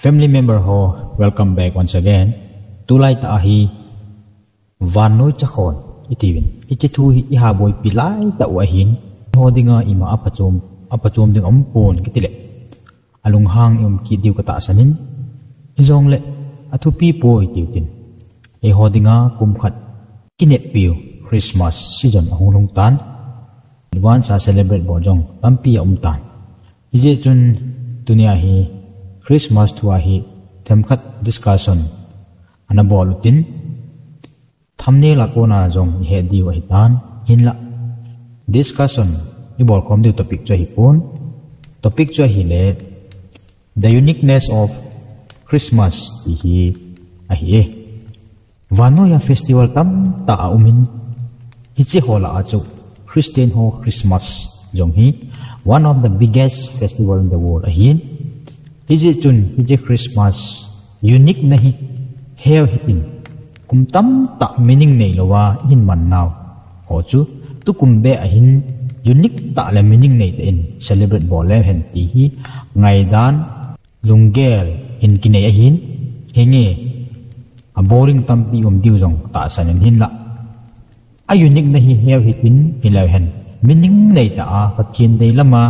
Family member ho, welcome back once again. Tulay ta ahi Vannoi chakon itivin. Ichitu ihaboy pilay ta ahi'n. Hodinga ima apachom ding ampon kitile. Alunghang yung kidiw kataasanin. Jong le atupi po itiwtin. Hodinga kumkat kinetpiw Christmas season ahulong tan. Iwan sa celebrate bo jong tampi tan. Hijeh chun dunia hi Christmas tu ahi temkat discussion anabolutin thamne la ko na jong he di wa hitan hinla discussion ibol kom du topic cho hipon topic cho hile the uniqueness of Christmas tihi ahi'e Vannoi festival tam ta umin hiche holah achu Christian ho Christmas jong hi one of the biggest festival in the world ahi'n hijeh chun hijeh Christmas unique na hi heo hitin kumtam ta meaning nei lowa hin man naw ho chu tu kumbe ahin unique ta le meaning nei te in celebrate bo le hen ti hi ngai dan lungel hin kinai ahin henge a boring tampi diu jong ta sanin hin la a unique na hi heo hitin hilai hen meaning nei ta a pathin dei lama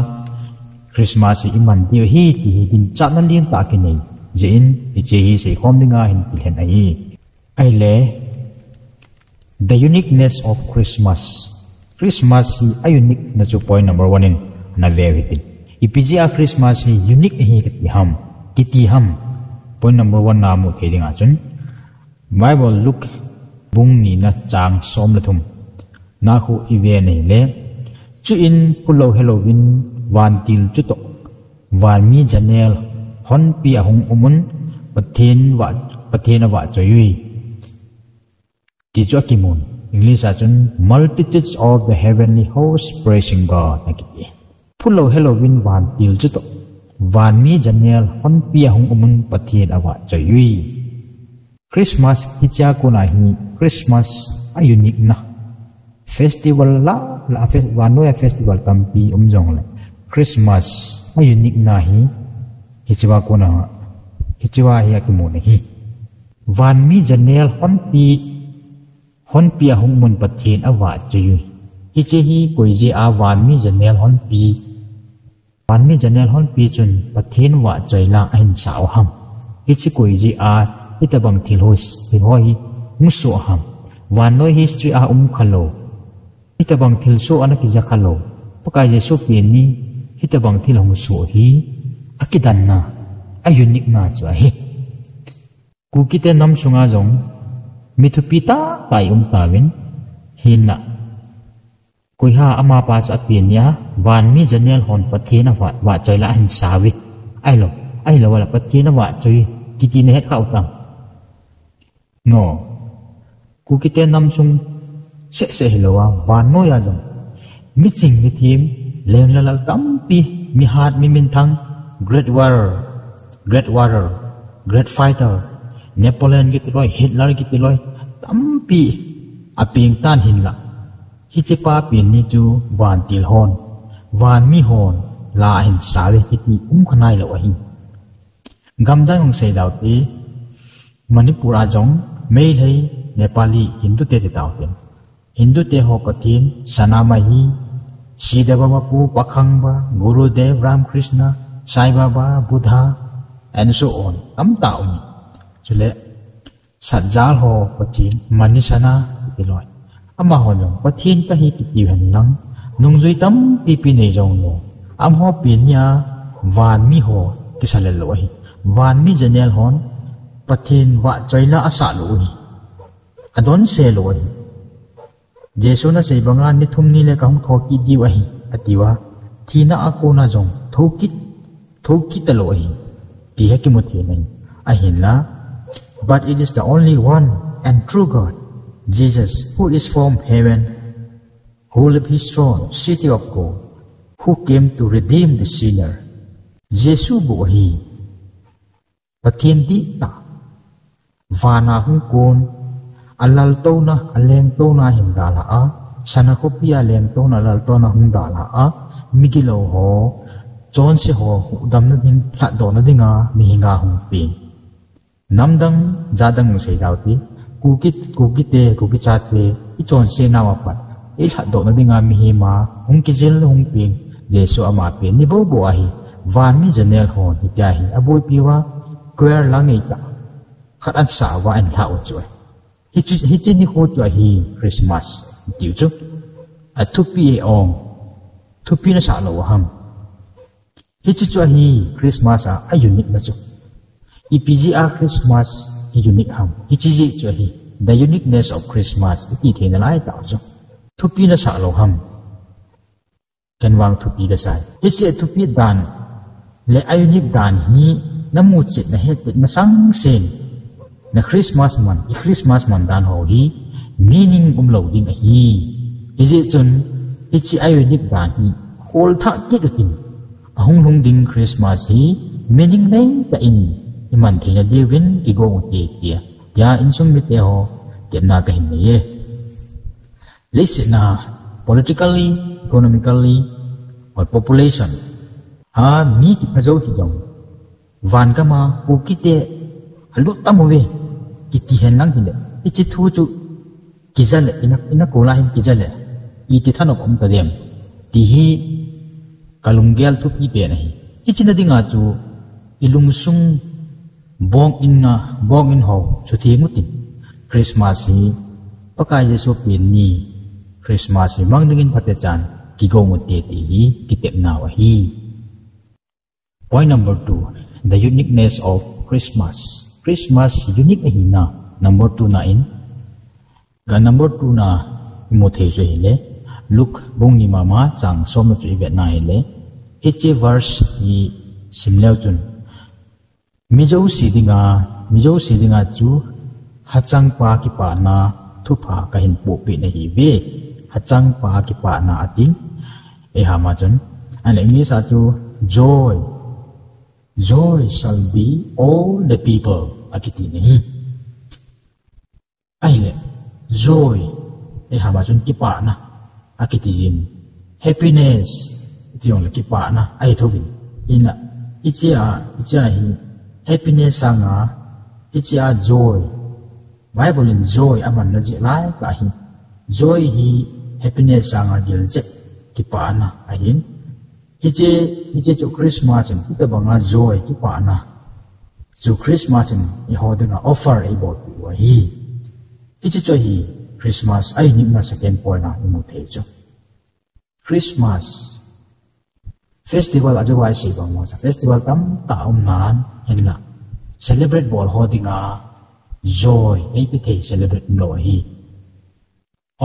Christmas iman dio hi ti din chat na lien ta kinai jein hiche hi seikhel ninga hin pilhen ai le the uniqueness of Christmas hi a unique na chu point number 1 in na very tin ipiji a Christmas hi unique hi kiti ham point number 1 na mu theding achun Bible look bung ni na chang som la thum na khu ive nei le chu in pulo Halloween van til chuto van mi janel hon pi ahung umun pathen wa choyui ti cho kimun English achun multitudes of the heavenly hosts praising God akiti pulo Halloween van til chuto van mi janel hon pi ahung umun pathen awa choyui Christmas hicha kuna hi Christmas a unique na festival la Vannoi festival tampi jong le Christmas a unique na hi hichwa kuna hichwa hi akimone hi van mi janel hon pi ahung mun pathen awa chayu hiche hi koije a van mi janel hon pi chun pathen wa chaila ahin sao ham hiche koije a itabang thilhoi muso ham Vannoi history a khalo itabang thilso anaki jakhalo pakai jesu pin ni hitabang thilong so hi akidan na a unique na chu hi kukite nam sunga jong mithupita pai tawin hinna koiha ama pa cha pin ya van mi janel hon pathena wa choila hin sawi ai lo wala pathena wa choi kiti ne het khau tam no kukite nam sung se hilowa Vannoi ya jong mi ching mi thim leng lalal tampi mi hat mi min thang great warrior great fighter Napoleon gitiloi Hitler gitiloi tampi aping tan hinla hichepa pin ni chu van til hon van mi hon la hin sawe hiti khanai lo hi gamda ngong sei daw ti Manipur a jong mei thei Nepali Hindu te daw ten Hindu te ho pathin sanamahi Siddha Bapu Pakhangba Gurudev Ramkrishna Sai Baba Buddha and so on tauni chule sajal ho pathin manisana tiloi ama honong pathin ka hi ti han lang nungjoi tam pi nei jong no am ho pin ya van mi ho kisale lo hi van mi janel hon pathin wa choila asa lo hi adon se lo hi Jesu na sei banga ni thum ni le kang thoki diwa hi atiwa thina akona jong thoki talo hi ti he kimuthi nai ahila but it is the only one and true God Jesus who is from heaven who lives his throne city of gold who came to redeem the sinner Jesu bo hi pathin di ta vana hung kon alal to na aleng to na hindala a sana ko pia leng to na lal to na hindala a migilo ho chon se ho dam na ding hla do na dinga mi hinga hung ping namdang zadang sei daw ti kuki chat te I chon se na wa pat I hla do na dinga mi hi ma hung ki jil hung ping jesu ama pe ni bo bo a hi van mi janel hon hi ta hi aboi piwa queer langai ta khat an sa wa an hla o choi hi chi ni ho choi hi Christmas tiu chu a thu pi e ong thu pi na sa lo ham hi chu choi hi Christmas a unique na chu IPGA Christmas hi unique ham hi chi ji choi hi the uniqueness of Christmas ti the na lai ta chu thu pi na sa lo ham kan wang thu pi da sai hi se thu pi dan le a unique dan hi na mu chit na het na sang sen na Christmas man dan ho hi meaning lo ding a hi je chun hi chi a unique dan hi hol tha ki ka tin a hung ding Christmas hi meaning nei ta in iman thina devin ki go te tia ya in sum mi te ho tem na ka hin ye leiset na politically economically or population mi ki phajo hi jong van ka ma pu ki te alu tamowe kiti hen lang hile ichi thu chu kizale ina kola hin kizale I ti thanok om ta dem tihi kalunggel thu pi pe nahi ichi na dinga chu ilungsung bong in ho chu thi ngutin Christmas hi pakai jesu pin ni Christmas hi mangdingin phate chan ki go mu te ti hi ki tep na wa hi point number 2 the uniqueness of Christmas unique hi na number 2 na in ga number 2 na mo the jo hele look bong ni mama chang som na chu vet na hele hiche verse hi simleu chun mijo si dinga chu hachang pa ki pa na thu pha ka hin po pi na hi ve hachang pa ki pa na ating e ha ma chun an English a chu joy shall be all the people akiti nahi ahile joy e ha ma chun ki pa na akiti jin happiness tiong ki pa na ai thovin ina ichia hi happiness sanga ichia joy Bible in joy aman na ji lai ka hi joy hi happiness sanga gil che ki pa na ahin hiche chu Christmas in ta banga joy ki pa na chu Christmas in I hodinga offer about wa hi hiche chu hi Christmas ai ni na second point na mu the chu Christmas festival otherwise say bang mo sa festival tam ta nan henla celebrate bol hodinga joy ai pi the celebrate no hi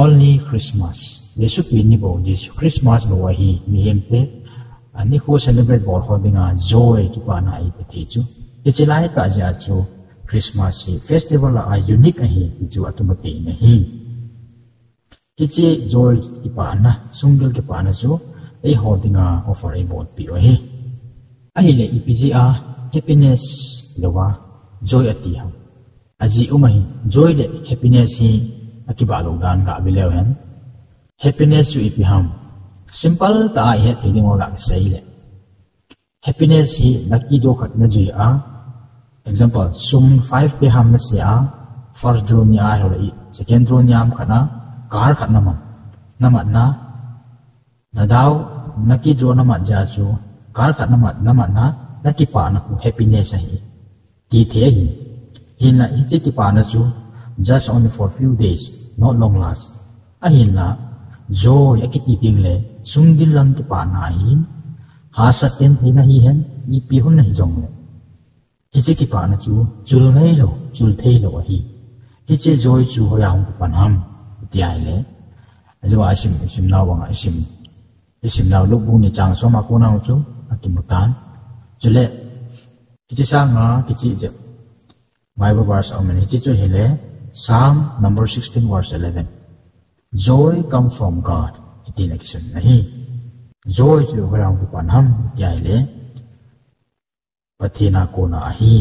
only Christmas Yesu pini bo Yesu Christmas bo wa hi mi hempe ani ko celebrate bol hodinga joy ki pa na ai pi the chu ichilai ka ja chu Christmas hi festival a unique hi chu atumate na hi hiche joy ki pa na sungdel ki pa na chu ai hodinga offer ai bol pi wa hi ahile IPGA happiness lewa joy ati ha aji umai joy le happiness hi akiba lo dan ga bilew hen happiness chu ipi ham simple ta he thing ga sei le happiness hi lucky do khat na ji a example sum 5 pe ham na sia first do ni a ho le second do ni am khana car khat na man na daw lucky do na ma ja chu car khat na na lucky pa na ku happiness hi ti the hi hin la hiche ki pa na chu just only for few days not long last ahin la joy akiti ting le sungdil lang ki pa na hin ha saten thina hi hen ni pi hun na hi jong le hiche ki pa na chu chul thei lo hi hiche joy chu ho ya hum pan ham ti ai le ajo asim na wanga isim na lu bu ni chang so ma ko na chu akimutan chule hiche sanga kichi je Bible verse amen hiche chu hele Psalm number 16 verse 11 joy come from God iti nakison nahi joy chu harang ku panham yai le pathina ko na ahi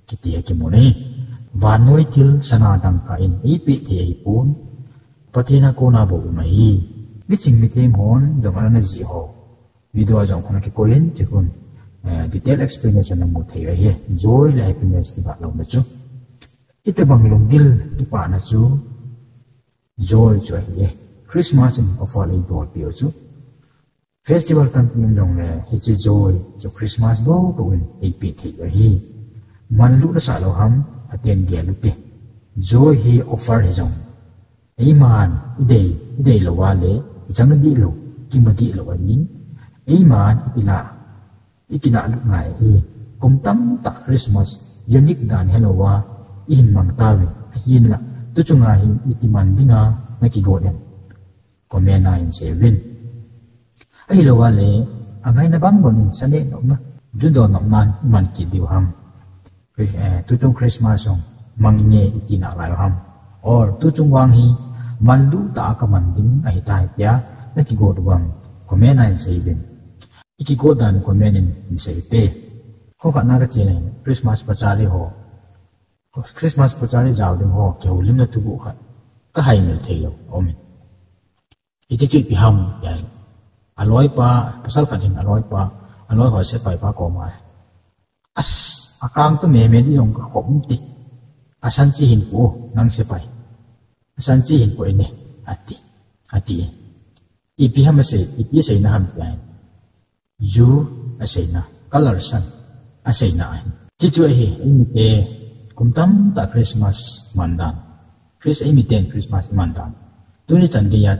kiti akimone Vannoi til sana dang ka in ipi the ipun pathina ko na bo mai biching mi them hon jong ana ji ho video jong khona ki koin chikun detail explanation namu thei ra hi joy la happiness ki ba lo na chu ite bang lungil ki pa na chu joy joy ye Christmas in offer in bol pio chu festival tam nim jong le hi chi joy chu Christmas bo to win ei pi thei ra hi man lu na sa lo ham aten ge lu te joy hi offer hi jong ei man idei lo wa le jang di lo ki ma di lo wa yin ei man ikina lu ngai hi kum tam ta Christmas unique dan hello wa in mang tawi hin la tu chunga hi itiman dinga na ki godem komena in 7 ai lo wa le angai na bang bang sane no na judo no man ki diu ham tu chung Christmas song mang nge itina lai ham or tu chung wang hi man lu ta ka man ding ai tai ya na ki god wang komena in 7 iki godan komena in 7 ko ka na ka chene Christmas pachari ho Christmas pachari jaw ding ho kihou limna tu bu kha ka hai mil thelo omi iti chu pi ham ya aloi pa pasal khatin aloi ho se pai pa ko ma as akang tu me di jong ka khom ti asan chi hin ko nang se pai asan chi hin ko ne ati ipi ham se ipi se na ham ya ju ase na color san ase na chi chu hi ni te kum tam ta Christmas mandan Chris ai mi ten Christmas mandan tu ni chan ge ya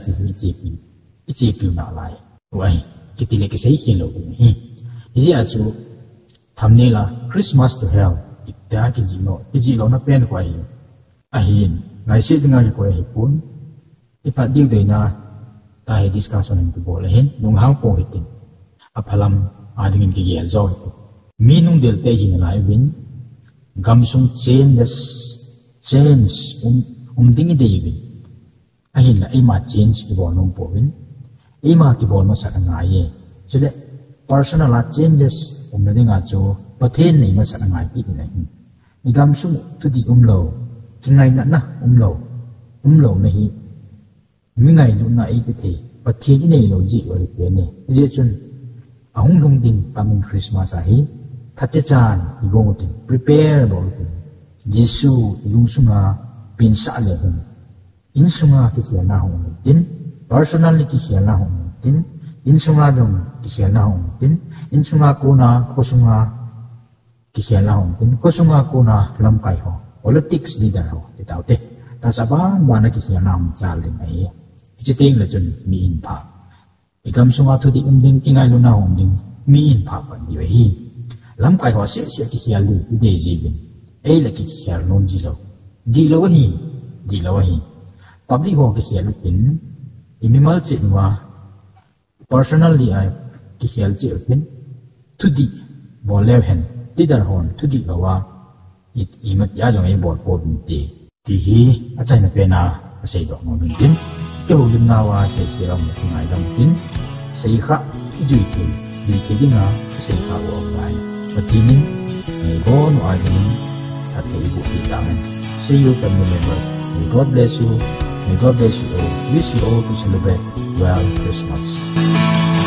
chi pi na lai wai kiti le ke sei khin lo hi ji a chu thamne la Christmas to hell ta ki ji lo na pen ko ai ahi'n ngai se dinga ko hi pun ipa diu de na ta hi discussion in kibol hin nung hang po hitin aphalam adingin ki gel zo mi nung del te hin lai win gamsung change dingi de win ahin la ima change kibol nung po win ima kibol ma sa nga ye chule personal changes na dinga chu pathen nei ma sa nga ki ni ni gamsung tu di lo kingai na lo na hi mi ngai lu na ai pe the pathen nei lo ji oi pe ne je chun ahung lung ding coming Christmas a hi thate chan igong tin prepare lo Jesu ilung sunga pin sa le hun in sunga ki khia na hong tin personally ki khia na hong tin in sunga dong ki khia na hong tin in sunga ko na ko sunga ki khia na hong tin ko sunga ko na lam kai ho politics leader ho ti tau te ta saban wa na ki khia na hong chal ding ai chi ting le chun mi in pha igam sunga thu di ding ki ngai lu na hong ding mi in pha pa ni hi lam kai ho se ki khia lu de ji bin ai la ki khia nom ji lo di lo hi public ho ki khia lu tin minimal che wa personally I ki khia che pin thu di bo lew hen leader hon thu di lo wa it imat ya jong ai bo po bin ti hi a chai na pe na sei do mo bin tin kihou limna wa sei hiram ngai dam tin seikhel ijui thi dinga seikhel wa ngai patinin nei bo no adin thei bu ti tamen see you family members may God bless you all wish you all to celebrate well Christmas.